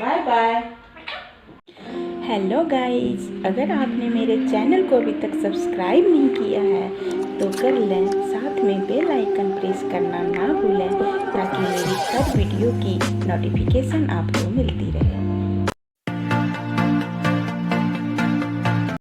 Bye bye. Hello guys, अगर आपने मेरे चैनल को अभी तक सब्सक्राइब नहीं किया है तो कर लें, साथ में बेल आइकन प्रेस करना ना भूलें ताकि मेरी हर वीडियो की नोटिफिकेशन आपको मिलती रहे।